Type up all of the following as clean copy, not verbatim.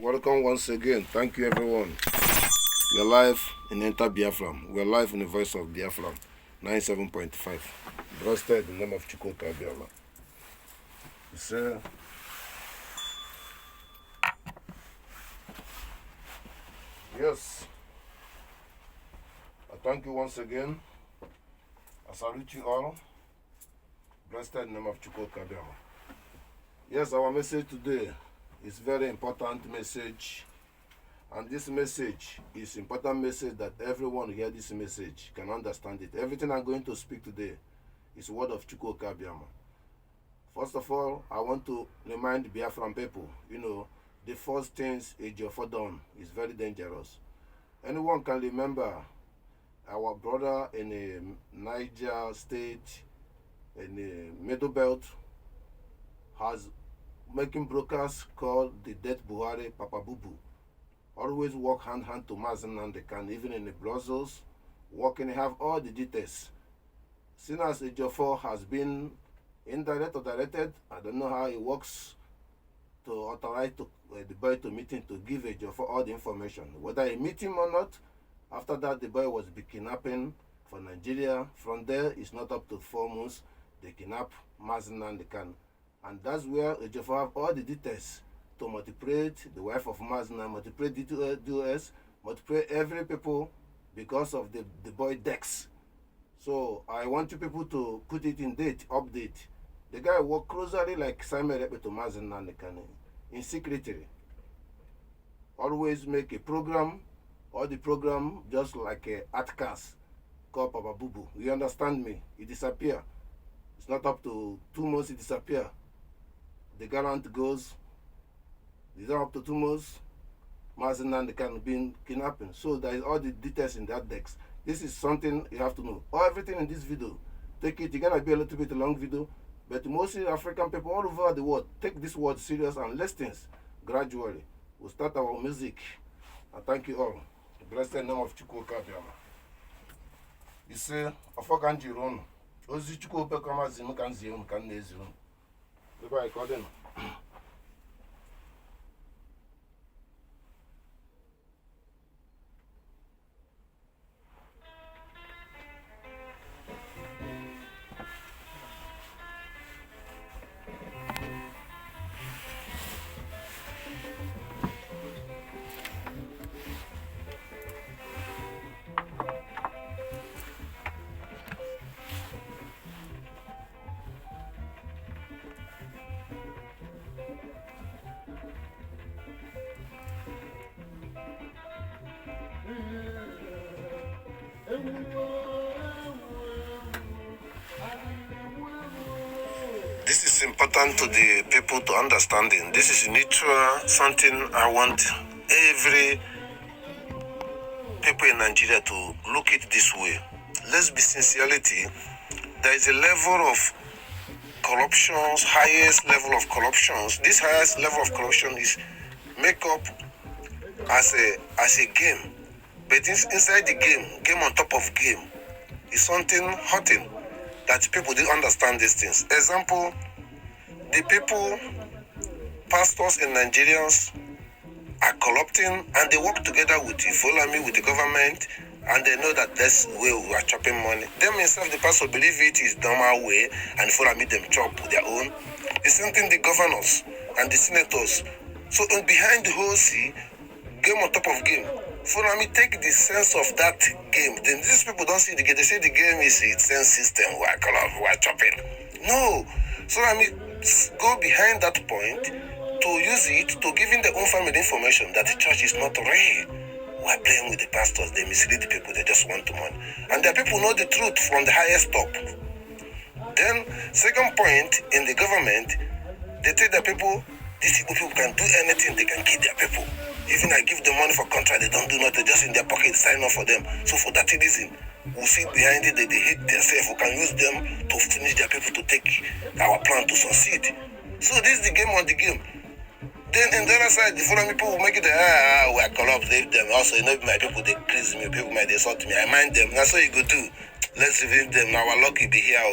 Welcome once again. Thank you, everyone. We're live in Enter Biafra. We're live in the voice of Biafra, 97.5. Trusted in the name of Chukwu Okiko Abiama. You see, yes. I thank you once again. I salute you all. Blessed in the name of Chukwu Okiko Abiama. Yes, our message today is very important message. And this message is important message that everyone who hear this message can understand it. Everything I'm going to speak today is word of Chukwu Okiko Abiama. First of all, I want to remind Biafran people, the first things Ejiofor done is very dangerous. Anyone can remember our brother in the Niger state, in the Middle Belt, has making brokers called the dead Buhari Papa Bubu. Always work hand to Mazen and they can, even in the Brussels, working, have all the details. Since as Ejiofor has been indirect or directed, I don't know how it works, to authorize the boy to meet him to give Ejiofor all the information. Whether he meet him or not, after that the boy was kidnapping for Nigeria. From there, it's not up to 4 months, they kidnap Mazen and they can. And that's where Ejiofor have all the details to manipulate the wife of Mazna, manipulate DOS, manipulate every people because of the boy Dex. So I want you people to put it in update. The guy work closely like Simon Ekpa to Mazna and in secretary. Always make a program, or the program just like a art cast called Papa Bubu. You understand me? It disappear. It's not up to 2 months, it disappear. The gallant goes, it's not up to 2 months, Mazen and can be kidnapping. So there is all the details in that text. This is something you have to know. Everything in this video, take it. It's gonna be a little bit long video, but mostly African people all over the world take this word serious and listen gradually. We'll start our music. And thank you all. Blessed name of Chukwu Okiko Abiama. You say, Afokanji Ron, Ozi Chukwu Okiko Abiama Zimu kan Zimu kan Nezimu. Goodbye, Cordin. This is important to the people to understanding. This is neutral, something I want every people in Nigeria to look at this way. Let's be sincerity. There is a level of corruptions, highest level of corruptions. This highest level of corruption is make up as a game. But inside the game on top of game, is something hurting that people didn't understand these things. Example, the people, pastors and Nigerians are corrupting and they work together with the Fulani, with the government, and they know that that's where we are chopping money. Them themselves, the pastor believe it is normal way and Fulani them chop their own. The same thing the governors and the senators. So behind the whole sea, game on top of game. Fulani take the sense of that game. Then these people don't see the game. They say the game is its sense system. We are chopping. No. So go behind that point to use it to giving their own family information that the church is not real. We are playing with the pastors. They mislead the people. They just want money. And the people know the truth from the highest top. Then, second point, in the government, they tell the people, these people can do anything. They can kill their people. Even I give them money for contract, they don't do nothing, just in their pocket, sign off for them. So for that reason, we see behind it that they hate themselves. We can use them to finish their people to take our plan to succeed. So this is the game on the game. Then in the other side, the foreign people will make it, we are corrupt, leave them. Also, my people, they please me, people might insult me. I mind them. That's what you go do. Let's leave them. Our luck will be here.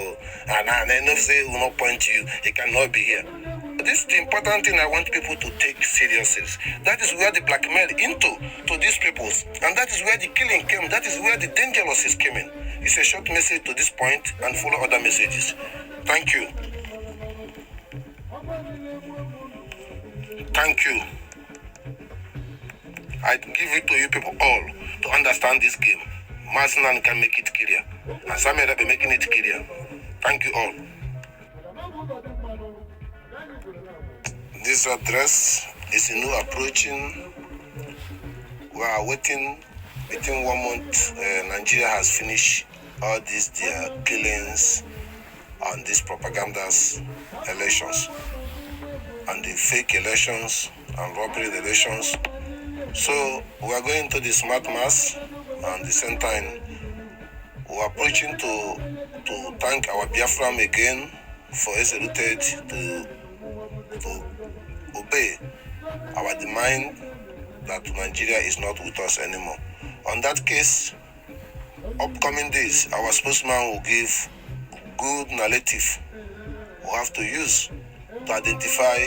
And I know say we will not point to you. He cannot be here. This is the important thing I want people to take seriously. That is where the blackmail to these peoples, and that is where the killing came. That is where the dangerous is coming. It's a short message to this point, and follow other messages. Thank you. Thank you. I give it to you people all to understand this game. Mazinan can make it clear, and Samuel will be making it clear. Thank you all. This address is a new approaching. We are waiting within 1 month. Nigeria has finished all these their killings and these propagandas, elections, and the fake elections and robbery elections. So we are going to the smart mass, and at the same time we are approaching to thank our Biafra again for executed to obey our demand that Nigeria is not with us anymore. On that case, upcoming days, our spokesman will give good narrative we have to use to identify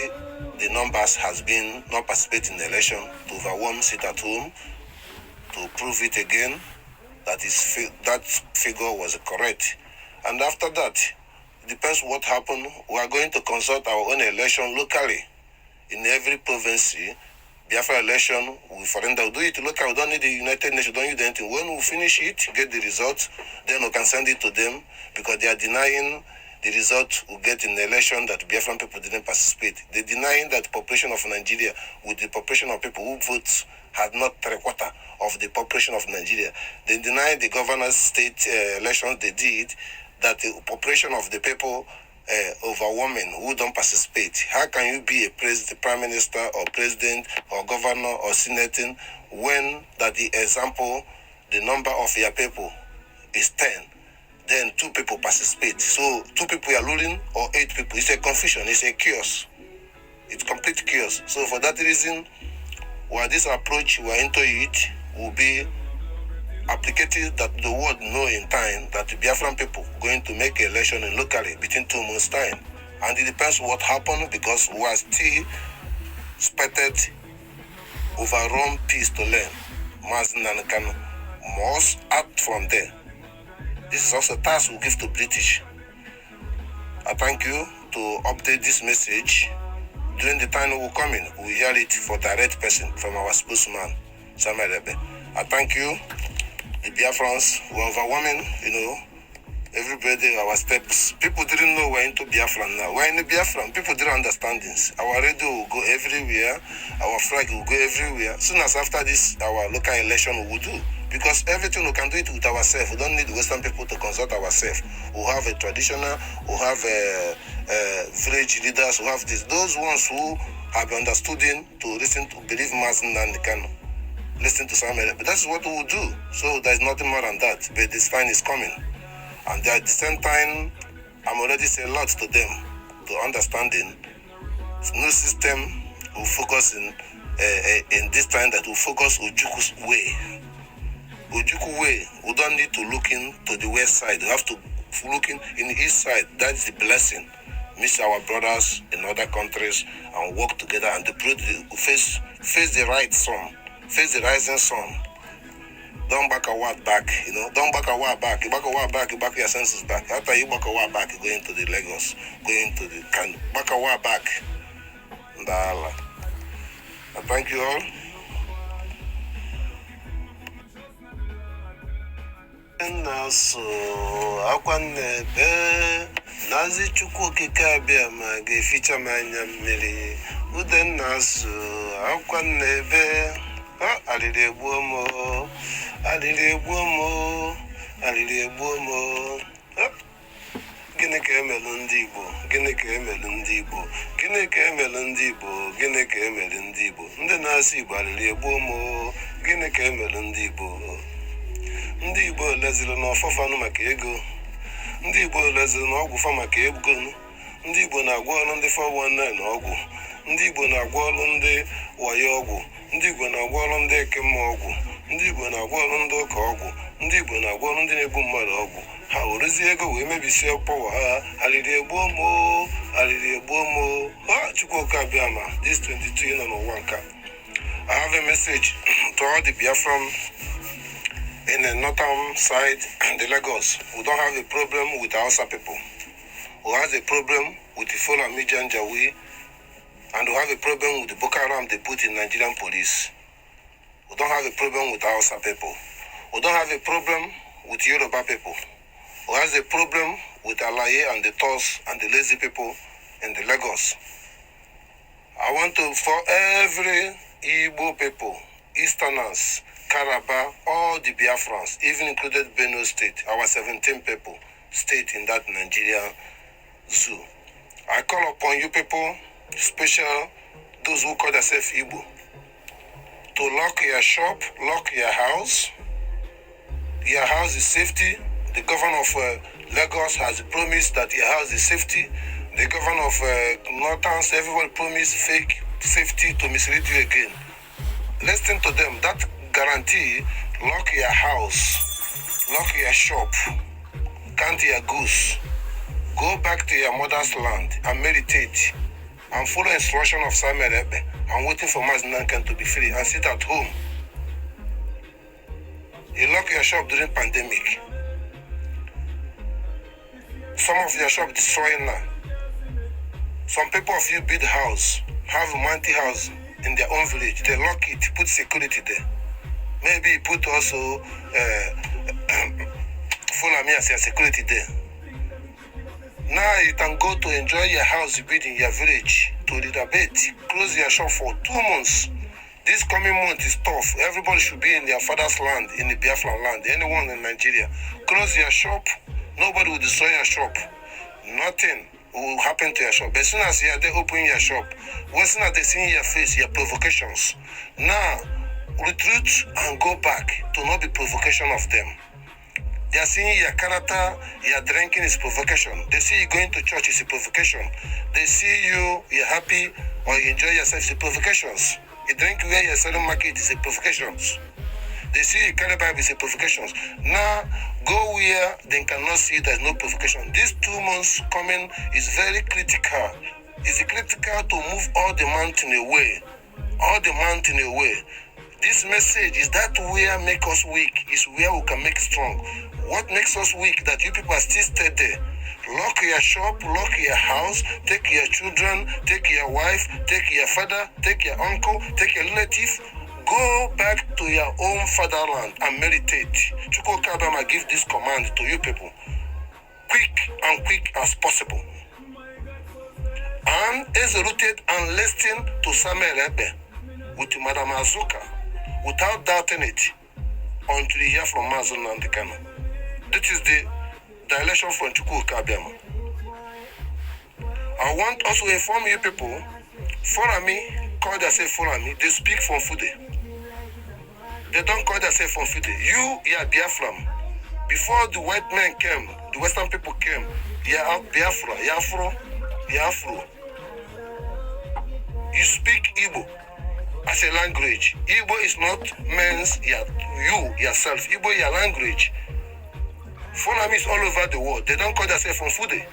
the numbers has been not participating in the election, to overwhelm sit at home, to prove it again that figure was correct. And after that, it depends what happened. We are going to consult our own election locally in every province. Biafra election, we surrender. We do it local. We don't need the United Nations. We don't need anything. When we finish it, get the results, then we can send it to them, because they are denying the result we get in the election that Biafran people didn't participate. They're denying that the population of Nigeria, with the population of people who vote, had not 3/4 of the population of Nigeria. They deny the governor's state elections they did, that the population of the people overwhelming who don't participate. How can you be a prime minister or president or governor or senating when that the example, the number of your people is 10, then 2 people participate? So 2 people are ruling or 8 people. It's a confusion, it's a chaos. It's complete chaos. So for that reason, while this approach we're into it will be applicated, that the world know in time that the Biafran people going to make an election in locally between 2 months' time. And it depends what happened, because we are still expected overrun peace to learn. Mazinan can must act from there. This is also a task we give to British. I thank you to update this message. During the time we will come in, we hear it for direct person from our spokesman, Simon Ekpa. I thank you. The Biafrans were overwhelming, everybody, our steps. People didn't know we're into Biafran now. We're in the Biafran. People didn't understand this. Our radio will go everywhere. Our flag will go everywhere. Soon as after this, our local election we will do. Because everything we can do it with ourselves. We don't need Western people to consult ourselves. We have a traditional, we have a village leaders, we have this. Those ones who have understood to listen to believe Mazen and Kano. Listen to Samuel, but that's what we will do. So there's nothing more than that. But this time is coming, and at the same time, I'm already saying a lot to them to understanding. New system will focus in this time that will focus Ojuku's way. Ojukwu way. We don't need to look into the west side. We have to look in the east side. That's the blessing. Miss our brothers in other countries and work together and face the right sun. Face the rising sun. Don't back a word back, Don't back a word back. You back a word back, you back your senses back. After you back a word back, you go into the Lagos, go into the Kano. Back a word back. Ndala. I thank you all. And so, Nazi Chukwu Okiko Abiama ga-eficha m anya mmiri. Udennasu akwa nnebe. Alili egbuo mo. Gịnị ka emelu ndị Igbo? Gịnị ka emelu ndị Igbo? Gịnị ka emelu ndị Igbo? Gịnị ka emelu ndị Igbo? Ndị na-asị Igbo alili egbuo mo. Gịnị ka emelu ndị Igbo? Ndị Igbo leziri na ọfọfanụ maka ego. Ndị Igbo leziri na ọgwụ fa maka ego. Ndị Igbo na-agwọ ọrụ ndị 419 ọgwụ. Ndị Igbo na-agwọ ọrụ ndị wayo ọgwụ. Ndị Igbo na-agwọ ọrụ ndị ekemma ọgwụ. Ndị Igbo na-agwọ ọrụ ndị ụka ọgwụ. Ndị Igbo na-agwọ ọrụ ndị na-egbu mmadụ ọgwụ. Ha werezie ego wee mebisie pọwa ha. Alili egbuo mo. Chukwu Okiko Abiama, this 22 1 cap. I have a message to all the Biafran in the northern side and the Lagos. We don't have a problem with Hausa people. We have a problem with the Fulani Janjaweed, and we have a problem with the Boko Haram they put in Nigerian police. We don't have a problem with Hausa people. We don't have a problem with Yoruba people. We have a problem with Alaye and the Tos and the lazy people in the Lagos. I want to, for every Igbo people, Easterners, Calabar, all the Biafrans, even included Benue State, our 17 people, state in that Nigeria zoo. I call upon you people, special those who call themselves Igbo, to lock your shop, lock your house. Your house is safety. The governor of Lagos has promised that your house is safety. The governor of Northern, everyone promised fake safety to mislead you again. Listen to them. That guarantee, lock your house, lock your shop, count your goose, go back to your mother's land and meditate and follow instruction of Simon Ekpa. I'm waiting for Mazinankan to be free and sit at home. You lock your shop during pandemic. Some of your shop destroying now. Some people of you build house, have a multi house in their own village. They lock it, put security there. Maybe put also follow me as your security there. Now you can go to enjoy your house you build in your village to the debate. Close your shop for 2 months. This coming month is tough. Everybody should be in their father's land, in the Biafra land. Anyone in Nigeria. Close your shop. Nobody will destroy your shop. Nothing will happen to your shop. But as soon as you are there, open your shop. As soon as they see your face, your provocations. Now, retreat and go back to not be provocation of them. They are seeing your character, your drinking is provocation. They see you going to church is a provocation. They see you're happy or you enjoy yourself, it's provocations. You drink where you're selling market is a provocations. They see you carry Bible is a provocations. Now, go where they cannot see there's no provocation. These 2 months coming is very critical. It's critical to move all the mountain away. All the mountain away. This message is that where make us weak is where we can make strong. What makes us weak that you people are still stay there. Lock your shop, lock your house, take your children, take your wife, take your father, take your uncle, take your relative. Go back to your own fatherland and meditate. Chukwu Okiko Abiama give this command to you people. Quick as possible. And executed and listen to Simon Ekpa with Madam Azuka without doubting it until you hear from Mazun and the Kano. This is the dilation from Chukwu Okiko Abiama. I want also to inform you people, Fulani call themselves Fulani, they speak from Fude. They don't call themselves from Fude. You are Biafran. Before the white men came, the Western people came, you are Biafra, you are Afro. You speak Igbo as a language. Igbo is not means you yourself. Igbo is your language. Fulani is all over the world. They don't call themselves from Fude.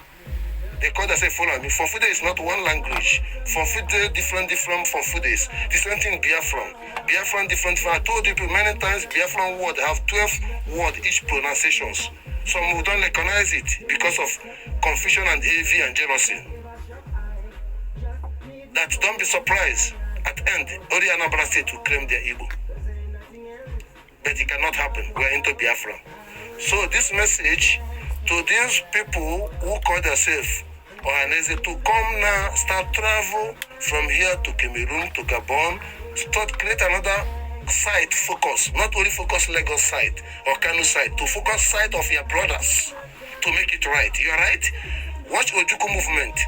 They call themselves Fulani. From Fude is not one language. From Fude different from Fudes. The same thing Biafran. Biafran different. I told you many times Biafran word have 12 words each pronunciations. Some who don't recognize it because of confusion and envy and jealousy. That don't be surprised. At end, only Anambra State to claim their Igbo. But it cannot happen. We are into Biafra. So this message to these people who call themselves Ohanese to come now, start travel from here to Cameroon, to Gabon, start create another site focus, not only focus Lagos site or Kano site, to focus site of your brothers to make it right. You're right? Watch Ojukwu movement.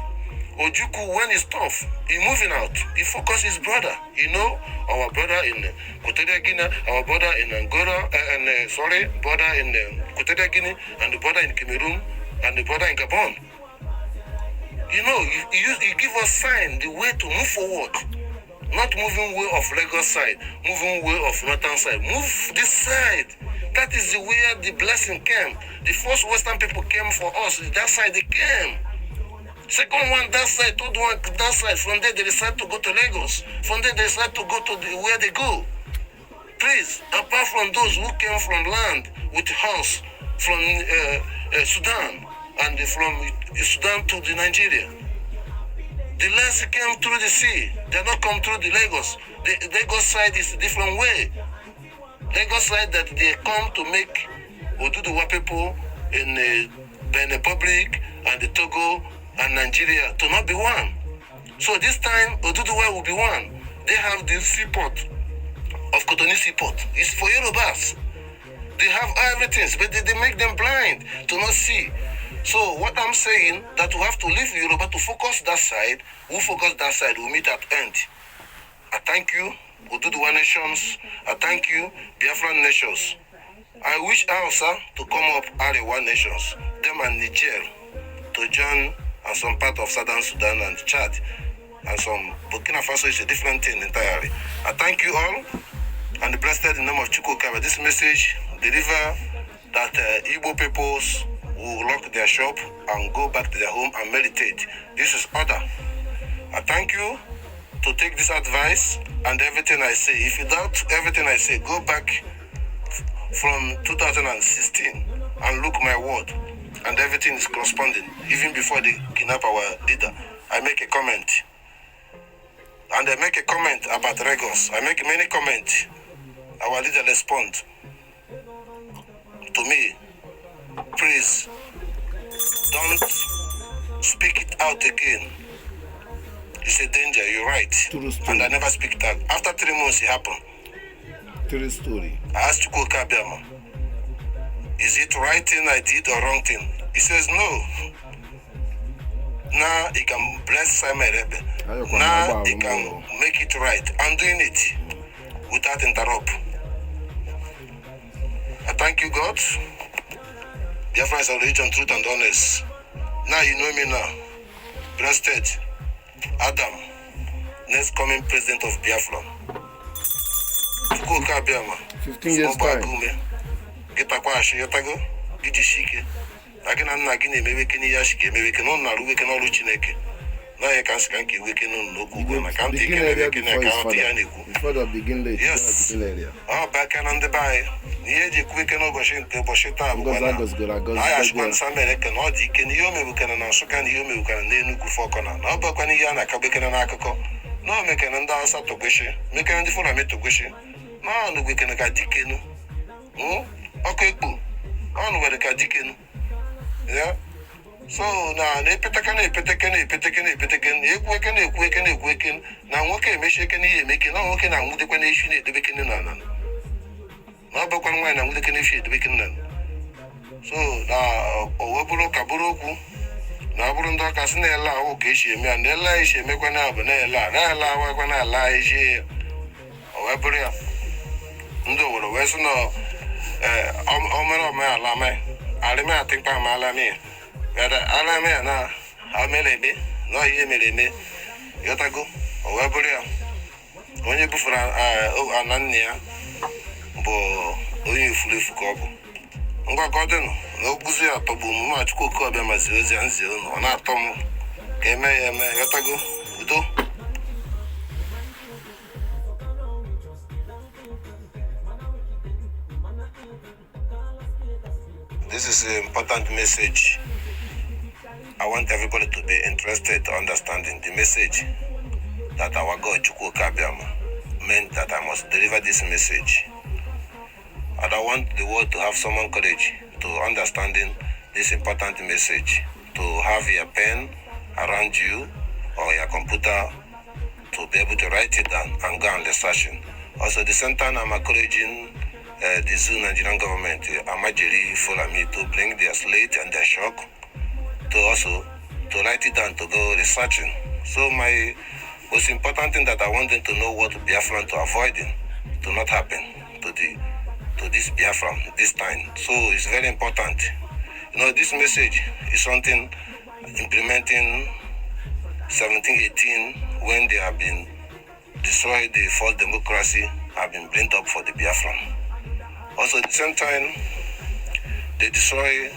Ojukwu, when it's tough, he moving out. He focus his brother. You know, our brother in Kotedia Guinea, our brother in Angola, brother in Kotedia Guinea, and the brother in Cameroon, and the brother in Gabon. You know, you give us sign, the way to move forward. Not moving way of Lagos side, moving way of northern side. Move this side. That is the way the blessing came. The first Western people came for us. That side they came. Second one, that side. Third one, that side. From there, they decide to go to Lagos. From there, they decide to go to where they go. Please, apart from those who came from land with house from Sudan and from Sudan to the Nigeria, the last came through the sea. They not come through the Lagos. The Lagos side is a different way. Lagos side that they come to make Oduduwa people in the Benin Republic and the Togo and Nigeria to not be one. So this time Oduduwa will be one. They have the seaport of Cotonou Seaport. It's for Yorubas. They have everything, but they make them blind to not see. So what I'm saying, that we have to leave Yoruba to focus that side. Who focus that side will meet at end. I thank you, Oduduwa nations. I thank you, Biafran nations. I wish Hausa to come up Arewa nations, them and Niger, to join and some part of Southern Sudan and Chad, and some Burkina Faso is a different thing entirely. I thank you all, and blessed in the name of Chukwu Okiko Abiama. This message deliver that Igbo peoples will lock their shop and go back to their home and meditate. This is order. I thank you to take this advice and everything I say. If you doubt everything I say, go back from 2016 and look my word, and everything is corresponding. Even before they kidnap our leader, I make a comment. And I make a comment about Regos. I make many comments. Our leader respond to me. Please, don't speak it out again. It's a danger, you're right. And I never speak it out. After 3 months, it happened. True story. I asked Chukwu Okiko Abiama, is it right thing I did or wrong thing? He says no. Now he can bless Simon Ekpa. Now he can make it right. I'm doing it without interrupt. I thank you, God. Biafra is a religion, truth and honest. Now you know me now. Blessed Adam, next coming president of Biafra. Chukwu Okiko Abiama. 15 years time. Get kwa ashi yotago, gidi shike. Agina na gine meweke ni yashike, meweke no na ruweke no Chineke. Na ye kan skanki weke no no na kan take meweke na kan oti ya neku. Before the begin late. Yes. Area. Oh, back and on the buy. Niye je kweke no boshita abugana. Aya shman samereke no di ke ni yome bukana na suka ni yome bukana ne nuku fokona. Na ba kwani ya na kabeke na akoko. No meke na nda asa togweshe. Meke na difuna me togweshe. Na no gweke na ka dikenu. Okekpo. On where the ka dikenu. Yeah. So na epeteken na nwoke emecheke na ihe emeke na nwoke na nwudekwa na efi na edebekene na na na bakwa nwaanyị na nwudeke na efi edebekene na. So na oweburu ka buru okwu na buru ndị ọka si na-ele ahụ ka esi eme ya na ele esi emekwa na abụ na-ele awakwa na ala eji oweburu ya ndị owere wee sị na omere omeala mee arịme atịkpa amaala mee yada ala mee na ameleme na ihe mere eme yotago oweburu ya onye bufuru ana nne ya bụ onye efulefu ka ọ bụ ngwakọdịnụ na okpuzi ya tọgbu omume Chukwu Okiko Abiama ziri ozi ya nzi unu ọ na-atọ m ka eme ya eme yotago udo. This is an important message. I want everybody to be interested, understanding the message that our God Chukwu Okiko Abiama meant that I must deliver this message. And I want the world to have some courage to understanding this important message, to have your pen around you or your computer to be able to write it down and go on researching. Also, at the same time, I'm encouraging the Zoo Nigerian government, Amajiri, follow me to bring their slate and their shock to also to write it down to go researching. So my most important thing that I want them to know what Biafran to avoiding to not happen to this Biafran this time. So it's very important. You know, this message is something implementing 1718 when they have been destroyed, the false democracy have been blamed up for the Biafran. Also, at the same time, they destroy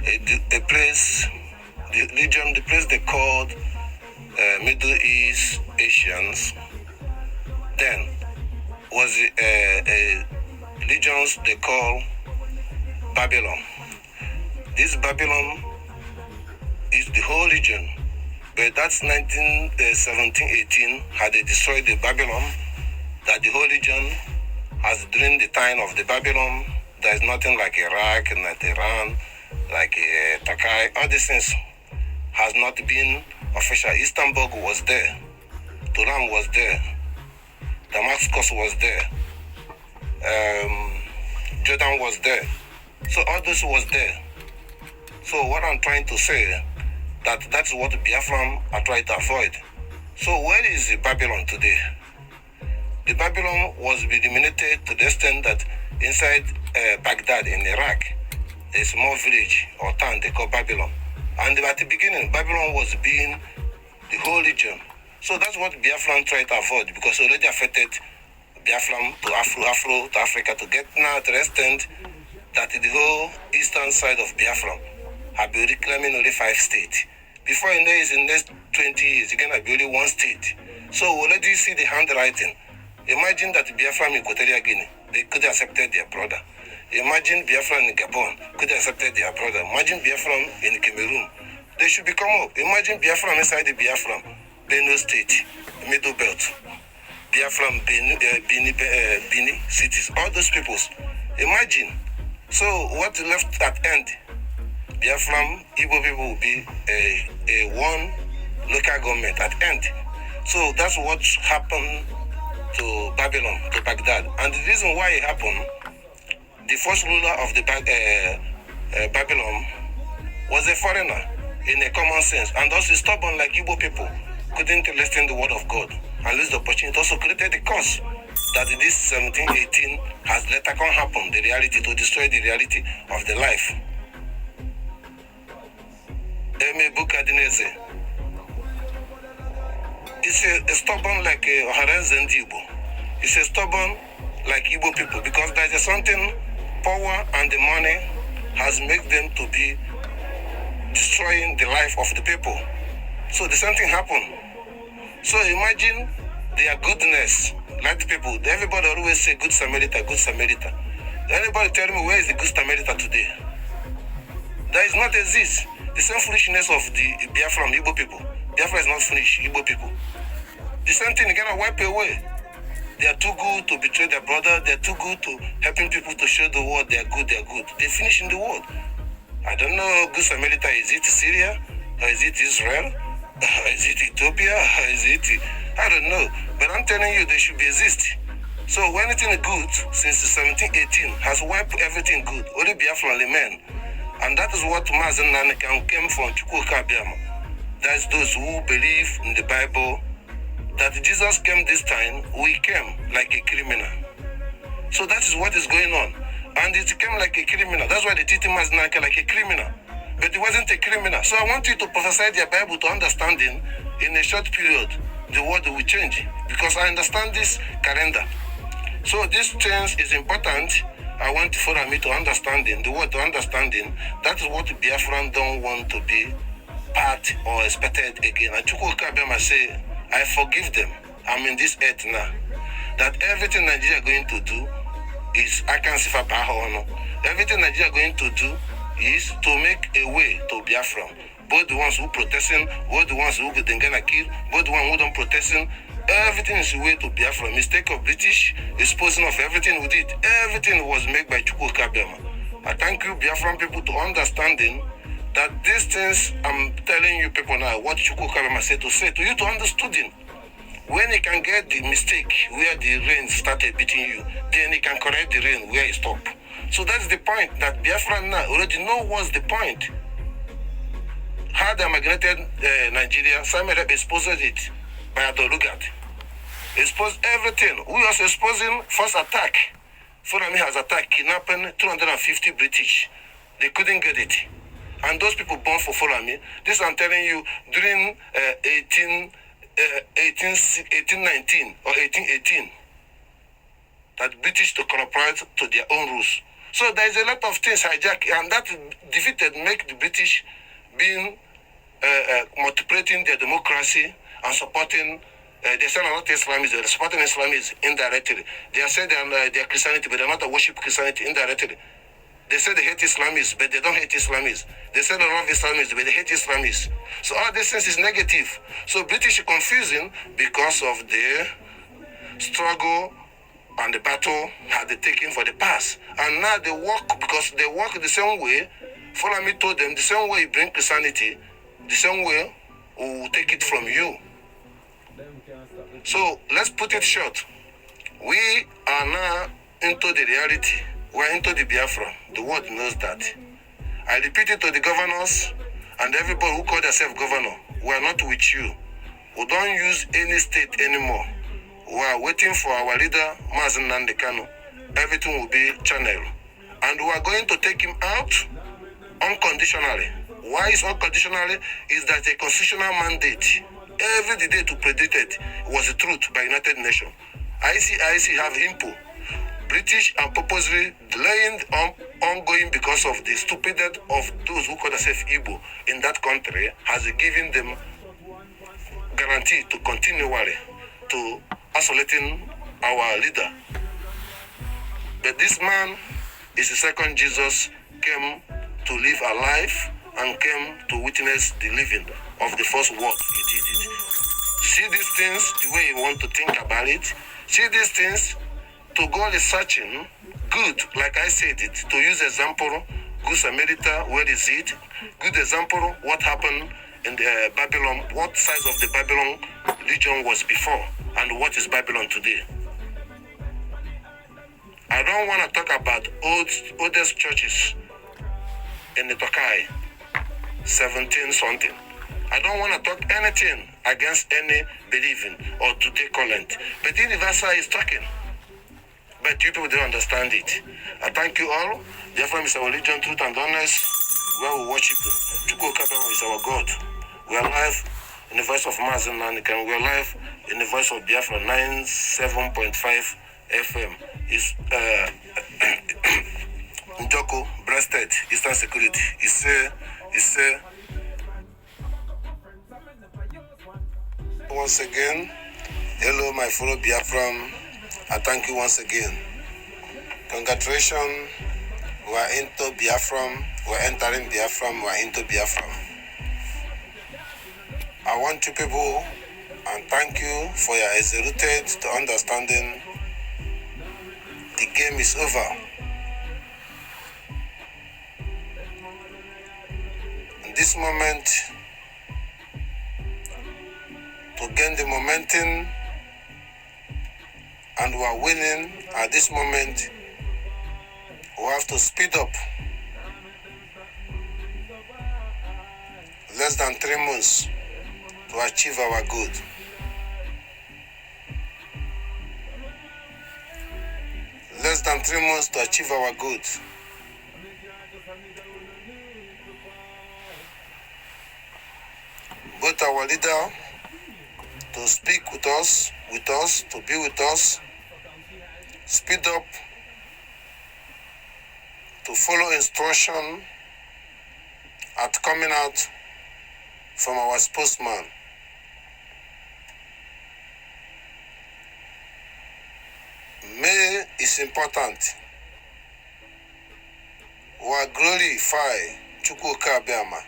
a place the place they called Middle East Asians, then was a regions they call Babylon. This Babylon is the whole region, but that's 1718 had they destroyed the Babylon, that the whole region has during the time of the Babylon, there is nothing like Iraq, like Iran, like Turkey, all these things has not been official. Istanbul was there, Turan was there, Damascus was there, Jordan was there. So all this was there. So what I'm trying to say, that's what Biafran are trying to avoid. So where is Babylon today? The Babylon was eliminated to the extent that inside Baghdad in Iraq, a small village or town they call Babylon. And at the beginning, Babylon was being the whole region. So that's what Biafran tried to avoid, because it already affected Biafran to Africa to get now to the extent that the whole eastern side of Biafran have been reclaiming only 5 states. Before in the next 20 years, you're going to be only 1 state. So we already see the handwriting. Imagine that Biafran in Equatorial Guinea, they could have accepted their brother. Imagine Biafran in Gabon could have accepted their brother. Imagine Biafran in Cameroon. They should become up. Imagine Biafran inside the Biafran, Benue State, Middle Belt, Biafran, Bini cities, all those peoples. Imagine. So what left at end? Biafran, Igbo people will be a one local government at end. So that's what happened to Babylon, to Baghdad. And the reason why it happened, the first ruler of the Babylon was a foreigner in a common sense, and also stubborn like Igbo people, couldn't listen to the word of God and lose the opportunity. It also created the cause that this 1718 has later come happen, the reality, to destroy the reality of the life. It's a stubborn like Oharenze and Igbo. It's a stubborn like Igbo people, because there is something, power and the money has made them to be destroying the life of the people. So the same thing happened. So imagine their goodness, like the people. Everybody always say good Samaritan, good Samaritan. Anybody tell me where is the good Samaritan today? There is not exist. The same foolishness of the Biafra from Igbo people. Biafra is not foolish, Igbo people. The same thing, they're gonna wipe away. They are too good to betray their brother. They are too good to helping people to show the world they are good, they are good. They finish in the world. I don't know, good Samaritan, is it Syria? Or is it Israel? Is it Ethiopia? Or is it, I don't know. But I'm telling you, they should be exist. So when anything good, since 1718, has wiped everything good, only Biafra remain. And that is what Mazen Nanekan came from Chukwu Okiko Abiama. That's those who believe in the Bible, that Jesus came this time, we came like a criminal. So that is what is going on. And it came like a criminal. That's why they treat him as like a criminal. But he wasn't a criminal. So I want you to prophesy their Bible to understanding in a short period, the world will change. Because I understand this calendar. So this change is important. I want for me to understanding, the word to understanding, that is what Biafran don't want to be part or expected again. And Chukwu Okiko Abiama say, I forgive them. I'm in this earth now. That everything Nigeria going to do is, I can see for Bahono. Everything Nigeria going to do is to make a way to Biafra. Both the ones who protesting, both the ones who get gonna kill, both the ones who don't protesting. Everything is a way to Biafra. Mistake of British exposing of everything we did. Everything was made by Chukwu Okiko Abiama. I thank you, Biafran people, to understanding that these things I'm telling you people now, what Chukwu Okiko Abiama said to you to understanding. When he can get the mistake where the rain started beating you, then he can correct the rain where it stopped. So that's the point that Biafra now already know what's the point. How they migrated Nigeria, Simon Ekpa exposed it by Adolugat. Exposed everything. We was exposing first attack. Fulani has attacked, kidnapping 250 British. They couldn't get it. And those people born for Fulani, this I'm telling you, during 1819 or 1818, that British to cooperate to their own rules. So there is a lot of things hijacked, and that defeated make the British being multiplicating their democracy and supporting. They say they're not Islamists, they're supporting Islamists indirectly. They are saying they're Christianity, but they're not worship Christianity indirectly. They say they hate Islamists, but they don't hate Islamists. They say they love Islamists, but they hate Islamists. So all this sense is negative. So British is confusing because of the struggle and the battle had they taken for the past. And now they work because they work the same way. Follow told them the same way you bring Christianity, the same way we will take it from you. So let's put it short. We are now into the reality. We are into the Biafra. The world knows that. I repeat it to the governors and everybody who call themselves governor. We are not with you. We don't use any state anymore. We are waiting for our leader, Mazen Nandekano. Everything will be channeled. And we are going to take him out unconditionally. Why is unconditionally? Is that a constitutional mandate. Every day to predict it was the truth by United Nations. ICIC have IMPO. British and purposely delaying ongoing because of the stupidity of those who call themselves Igbo in that country has given them guarantee to continually to isolating our leader. But this man is the second Jesus came to live a life and came to witness the living of the first word he did it. See these things the way you want to think about it. See these things to go researching good, like I said it, to use example, Good Samaritan, where is it? Good example, what happened in the Babylon, what size of the Babylon region was before, and what is Babylon today. I don't want to talk about oldest churches in the Tokai, 17 something. I don't want to talk anything against any believing or today current. But the universal is talking. But you people don't understand it. I thank you all. Therefore, is our religion, truth and honest, where we worship him. Chukwu Okiko Abiama is our God. We are live in the voice of Mazen Nanikan. We are live in the voice of Biafra 97.5 FM. Is Njoko, breasted, Eastern Security. Once again, hello my fellow Biafran. I thank you once again. Congratulations. We are into Biafra. We are entering Biafra. We are into Biafra. I want you people and thank you for your executed understanding. The game is over. In this moment, to gain the momentum, and we are winning at this moment, we have to speed up. Less than 3 months to achieve our goal. Less than 3 months to achieve our goal. Both our leader to speak with us, to be with us, speed up, to follow instruction at coming out from our spokesman. May is important. We are glorify Chukwu Okiko Abiama.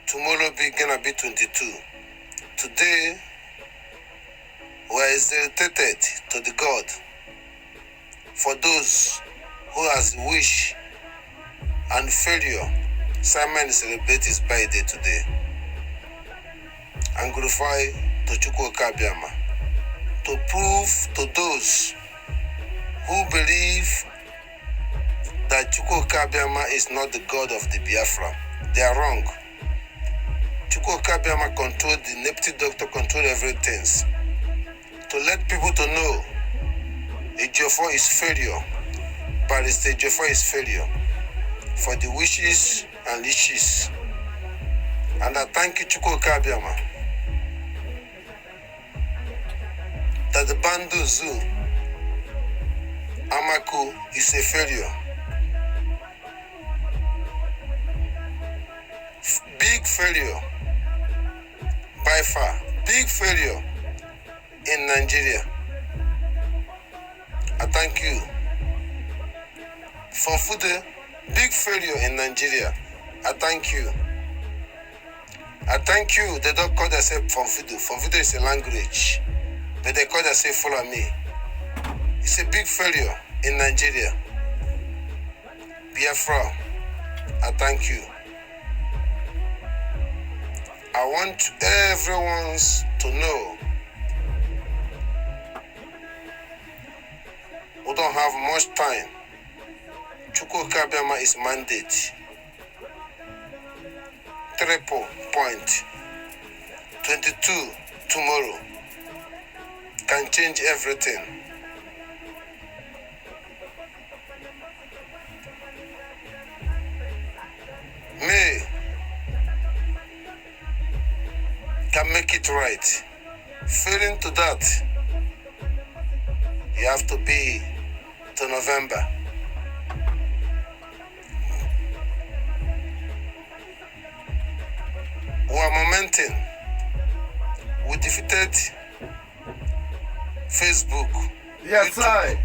Tomorrow gonna be 22. Today, we are exalted to the God for those who has wish and failure. Simon celebrates his birthday today. And glorify to Chukwu Okiko Abiama to prove to those who believe that Chukwu Okiko Abiama is not the God of the Biafra. They are wrong. Chukwu Okiko Abiama control the nepty doctor, control everything. To let people to know Ejiofor is failure. Barrister Ejiofor is failure for the wishes and leashes. And I thank you, Chukwu Okiko Abiama, that the Bandu Zoo, Amaku, is a failure. Big failure, by far, big failure in Nigeria. I thank you. Fonfude, big failure in Nigeria. I thank you. I thank you. They don't call themselves Fonfude. Fonfude is a language, but they call themselves follow me. It's a big failure in Nigeria. Biafra, I thank you. I want everyone to know we don't have much time. Chukwu Okiko Abiama is mandate. 3.22 tomorrow can change everything. May can make it right. Failing to that, you have to be to November. We are momentum. We defeated Facebook. Yes, YouTube, sir.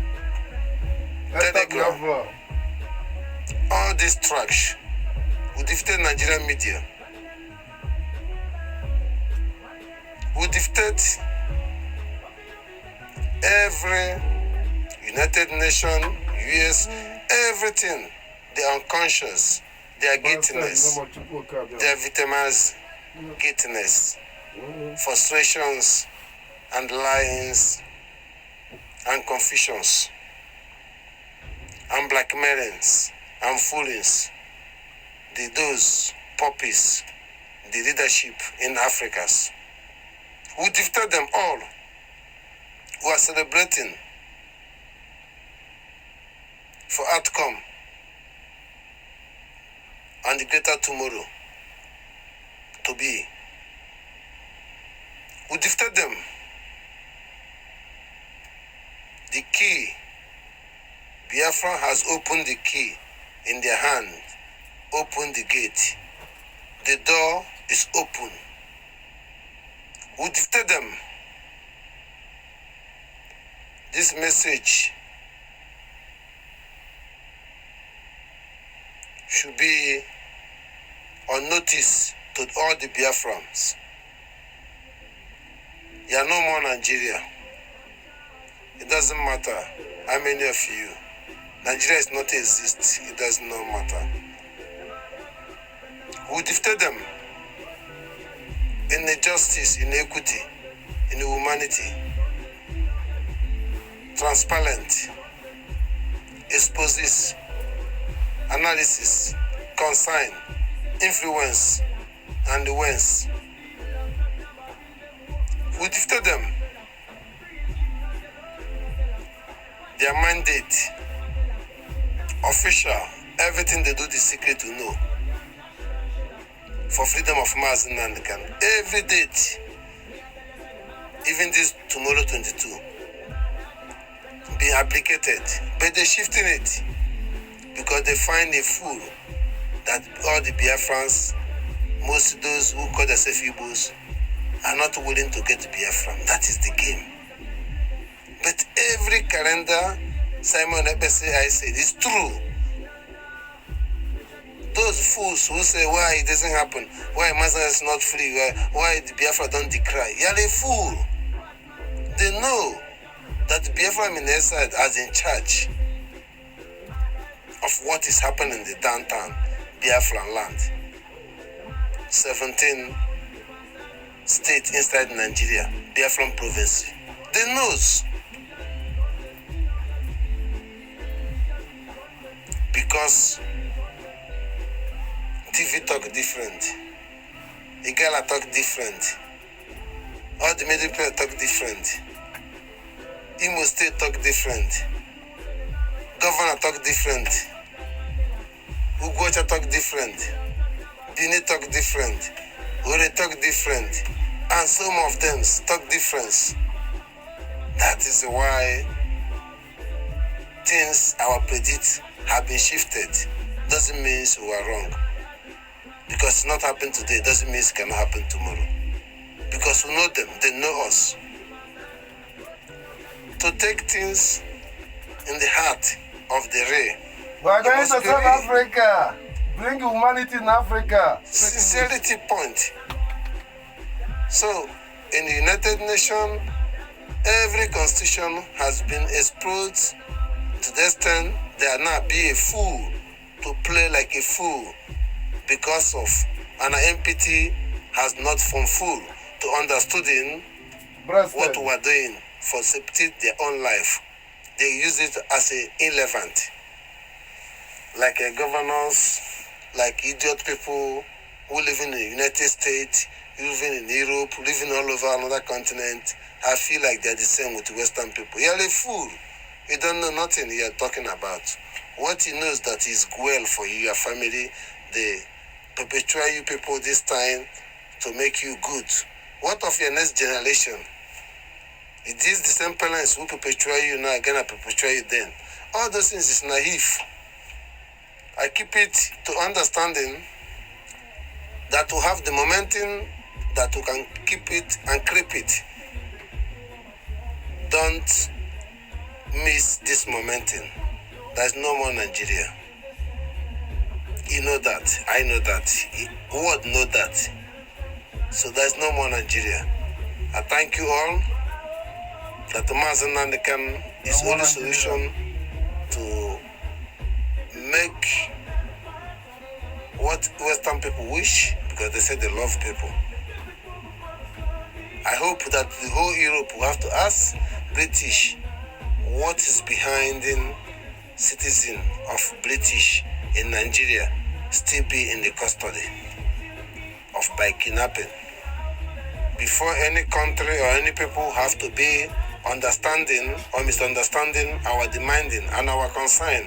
Telegram, all these tracks. We defeated Nigerian media. We defeated every United Nations, US, everything. They are unconscious. They are guiltiness. They are victimized guiltiness, frustrations, and lies, and confusions, and blackmailings, and foolings. Those puppies, the leadership in Africa. We defeated them all. We are celebrating for outcome and the greater tomorrow to be. We defeated them. The key, Biafra has opened the key in their hand, opened the gate. The door is open. We defeated them. This message should be on notice to all the Biafrans. You are no more Nigeria. It doesn't matter how many of you. Nigeria is not exist. It does not matter. We defeated them in the justice, in equity, in humanity. Transparent, exposes, analysis, consign, influence, and the wins. We defeated them. Their mandate, official, everything they do the secret to know. For freedom of mass in Nandikan. Every date, even this tomorrow 22, being applicated, but they're shifting it because they find a fool that all the Biafrans, most of those who call themselves Igbos, are not willing to get Biafran. That is the game. But every calendar, Simon Ekpa I said, is true. Those fools who say why it doesn't happen, why Mazda is not free, why the Biafra don't decry, you're a fool. They know that the Biafra Minister is in charge of what is happening in the downtown Biafran land. 17 states inside Nigeria, Biafran province. They knows. Because TV talk different. Igala talk different. All the media people talk different. Imo State talk different. Governor talk different. Ugocha talk different. Bini talk different. Ore talk different. And some of them talk different. That is why things our predict have been shifted. Doesn't mean we are wrong. Because it's not happening today doesn't mean it cannot happen tomorrow. Because we know them, they know us. To take things in the heart of the ray. We are going to South Africa. Bring humanity in Africa. Sincerity point. So, in the United Nations, every constitution has been explored to the extent they are now be a fool to play like a fool because of an MPT has not from fool to understanding what we are doing for safety their own life. They use it as a irrelevant. Like governors, like idiot people who live in the United States, living in Europe, living all over another continent, I feel like they're the same with Western people. You're a fool. You don't know nothing you're talking about. What he knows that is well for you, your family, they perpetuate you people this time to make you good. What of your next generation? It is the same parents who perpetuate you now, gonna perpetuate you then. All those things is naive. I keep it to understanding that to have the momentum, that we can keep it and creep it. Don't miss this momentum. There's no more Nigeria. You know that. I know that. World know that. So there's no more Nigeria. I thank you all that the Mazen Nandekan is the only solution to make what Western people wish, because they say they love people. I hope that the whole Europe will have to ask British what is behind in citizen of British in Nigeria still be in the custody of by kidnapping. Before any country or any people have to be understanding or misunderstanding our demanding and our concern.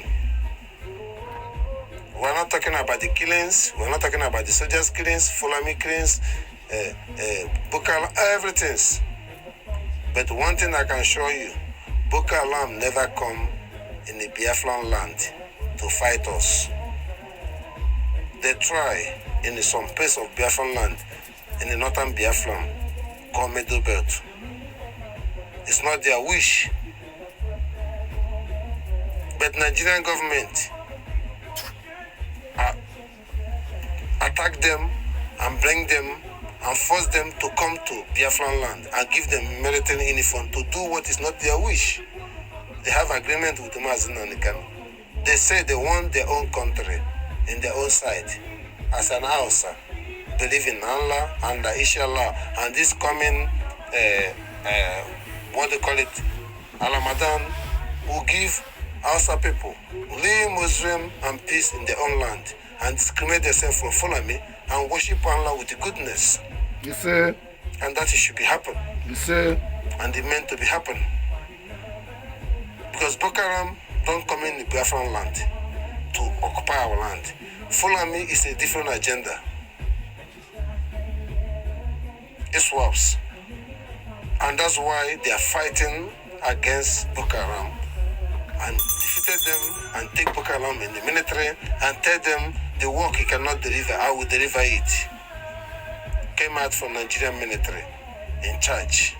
We're not talking about the killings, we're not talking about the soldiers' killings, Fulani killings, Boko Haram, everything. But one thing I can assure you, Boko Haram never come in the Biafran land to fight us. They try in some place of Biafran land, in the northern Biafran, called Middle Belt. It's not their wish. But Nigerian government attack them and bring them and force them to come to Biafran land and give them military uniform to do what is not their wish. They have agreement with the Mazen and the Kano. They say they want their own country in their own side. As an Hausa, believe in Allah and Inshallah, and this coming, what they call it, Ramadan, will give Hausa people, live Muslim and peace in their own land, and discriminate themselves from Fulani and worship Allah with the goodness. You see? And that it should be happen. You see? And it meant to be happen. Because Boko Haram don't come in the Biafran land to occupy our land. Fulani is a different agenda. It's worse. And that's why they are fighting against Boko Haram and defeated them and take Boko Haram in the military and tell them the work he cannot deliver, I will deliver it. Came out from Nigerian military in charge.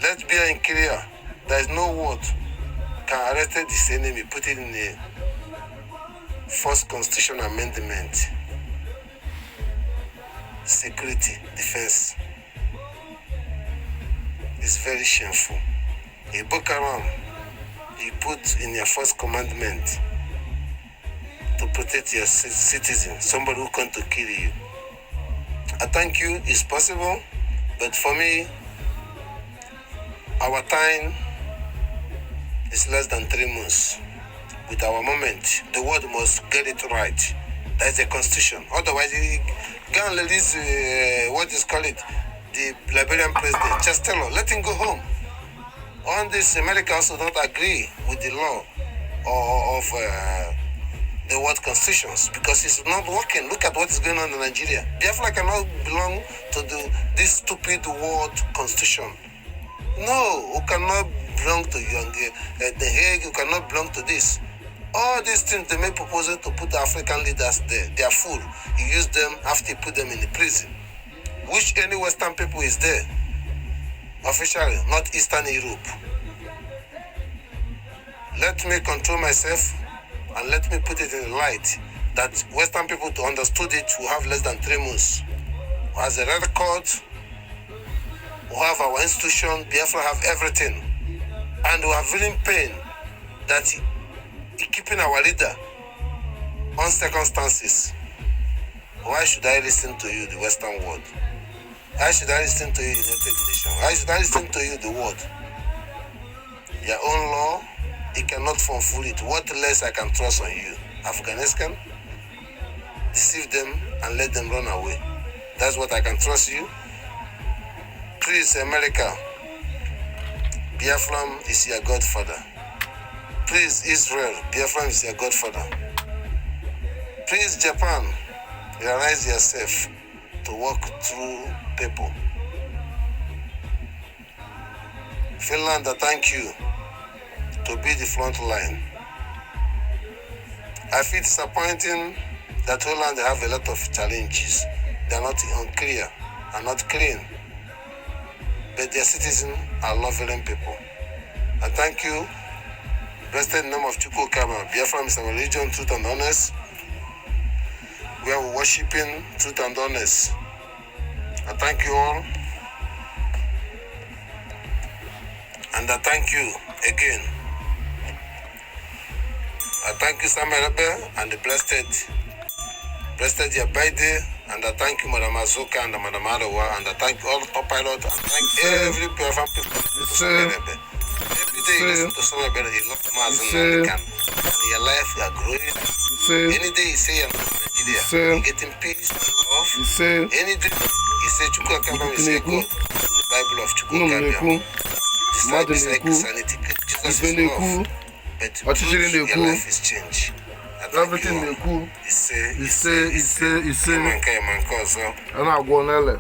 Let's be clear. There is no word can arrest this enemy, put it in the first constitutional amendment. Security, defense. It's very shameful. A Boko Haram, you put in your first commandment to protect your citizen, somebody who come to kill you. I thank you, it's possible, but for me, our time is less than 3 months. With our moment, the world must get it right. That is a constitution. Otherwise, you go and release what is called it, the Liberian president, just tell her, let him go home. On this, America also don't agree with the law of the world constitutions because it's not working. Look at what is going on in Nigeria. Biafra cannot belong to this stupid world constitution. No, who cannot belong to you, the Hague, you cannot belong to this. All these things they make proposal to put African leaders there. They are full. You use them after you put them in the prison. Which any Western people is there? Officially, not Eastern Europe. Let me control myself and let me put it in the light that Western people to understood it who have less than 3 months. Who has a record, who have our institution, Biafra have everything. And who are feeling pain that he keeping our leader on circumstances. Why should I listen to you, the Western world? Why should I listen to you, United Nations? Why should I listen to you, the world? Your own law, it cannot fulfill it. What less I can trust on you? Afghanistan? Deceive them and let them run away. That's what I can trust you. Please, America, Biafra is your godfather. Please, Israel, Biafra is your godfather. Please, Japan, realize yourself to walk through people. Finland, I thank you to be the front line. I feel disappointing that Holland have a lot of challenges. They are not unclear and not clean, but their citizens are loving people. I thank you. Blessed name of Chukwu Okiko Abiama. Biafra is our religion, truth and honest. We are worshiping truth and honest. I thank you all. And I thank you again. I thank you, Simon Ekpa, and the blessed your birthday. And I thank you, Madam Azuka and Madam Arawa. And I thank all the top pilots. And thank every Biafra people. Every day you listen to someone better, you love Mazen and your life, you are growing. Any day you say you're not in Nigeria, you're getting peace and love. Any day you say Chukwu Okiko Abiama, you say God in the Bible of Chukwu Okiko Abiama. It's like Christianity. Jesus is love. But your life is changed. Everything they cool. He say. And I go nele.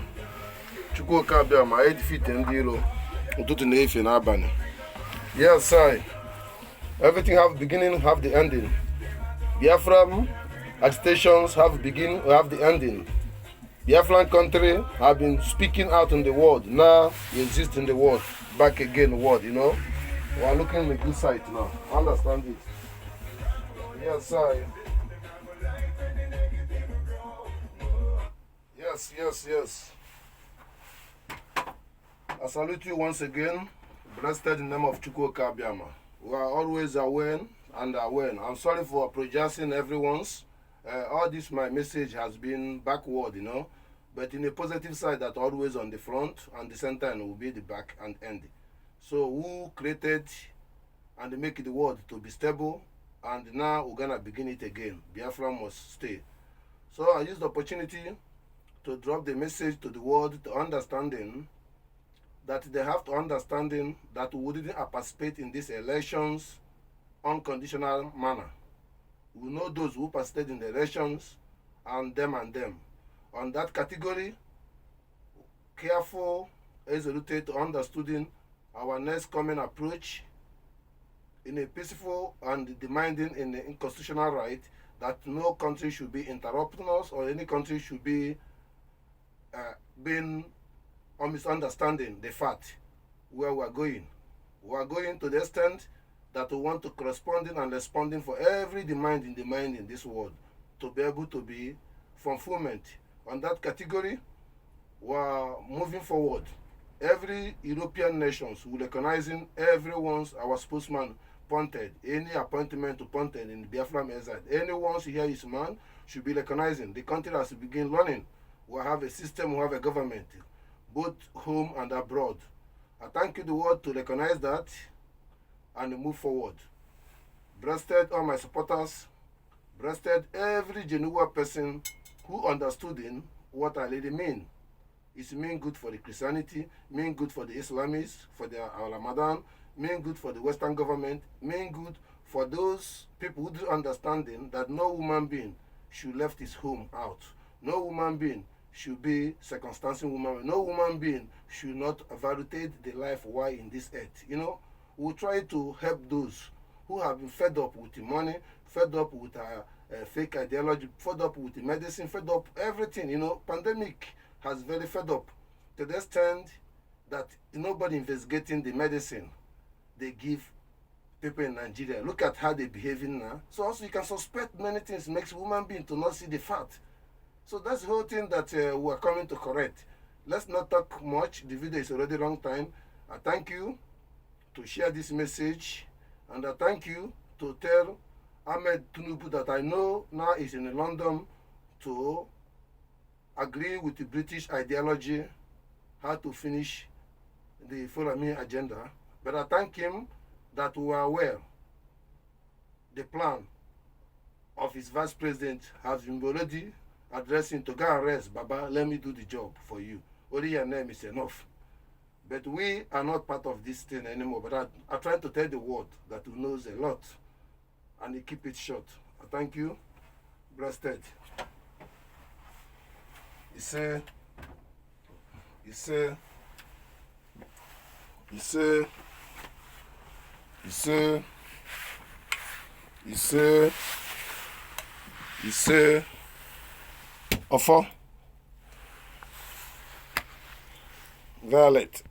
Chukwu Okiko Abiama, I defeat Ndiro. Ututu nefi na abani. Yes, I. Everything have beginning, have the ending. Biafra agitations have beginning, have the ending. Biafran country have been speaking out in the world. Now we exist in the world. Back again, the world, you know. We are looking at the good side now. Understand it. Yes, I. Yes. I salute you once again. Blessed in the name of Chukwu Okiko Abiama. We are always aware and aware. I'm sorry for apologizing everyone's. All this my message has been backward, you know, but in a positive side that always on the front and the center and will be the back and end. So who created and make the world to be stable, and now we're gonna begin it again. Biafra must stay. So I use the opportunity to drop the message to the world to understanding that they have to understanding that we didn't participate in these elections unconditional manner. We know those who participated in the elections and them. On that category, careful, resolute to understanding our next coming approach in a peaceful and demanding in the constitutional right that no country should be interrupting us or any country should be being or misunderstanding the fact where we are going. We are going to the extent that we want to corresponding and responding for every demand in this world to be able to be fulfillment. On that category, we are moving forward. Every European nations will recognizing everyone's our spokesman appointed, any appointment appointed in Biafra Israel. Anyone here is man should be recognizing. The country has to begin learning. We have a system, we have a government, both home and abroad. I thank you the world to recognize that and move forward. Breasted all my supporters, breasted every genuine person who understood in what I really mean. It's mean good for the Christianity, mean good for the Islamists, for the Ramadan, mean good for the Western government, mean good for those people who do understanding that no human being should left his home out. No human being should be circumstancing woman. No human being should not evaluate the life while in this earth. You know, we'll try to help those who have been fed up with the money, fed up with fake ideology, fed up with the medicine, fed up everything. You know, pandemic has very fed up to the extent that nobody investigating the medicine they give people in Nigeria. Look at how they're behaving now. So also you can suspect many things makes human being to not see the fact. So that's the whole thing that we're coming to correct. Let's not talk much. The video is already long time. I thank you to share this message, and I thank you to tell Ahmed Tinubu that I know now is in London to agree with the British ideology, how to finish the Follow Me agenda. But I thank him that we are aware the plan of his vice president has been already addressing to go and rest. Baba, let me do the job for you. Only your name is enough. But we are not part of this thing anymore. But I try to tell the world that he knows a lot, and he keep it short. I thank you. Blessed. He say, Offer Violet.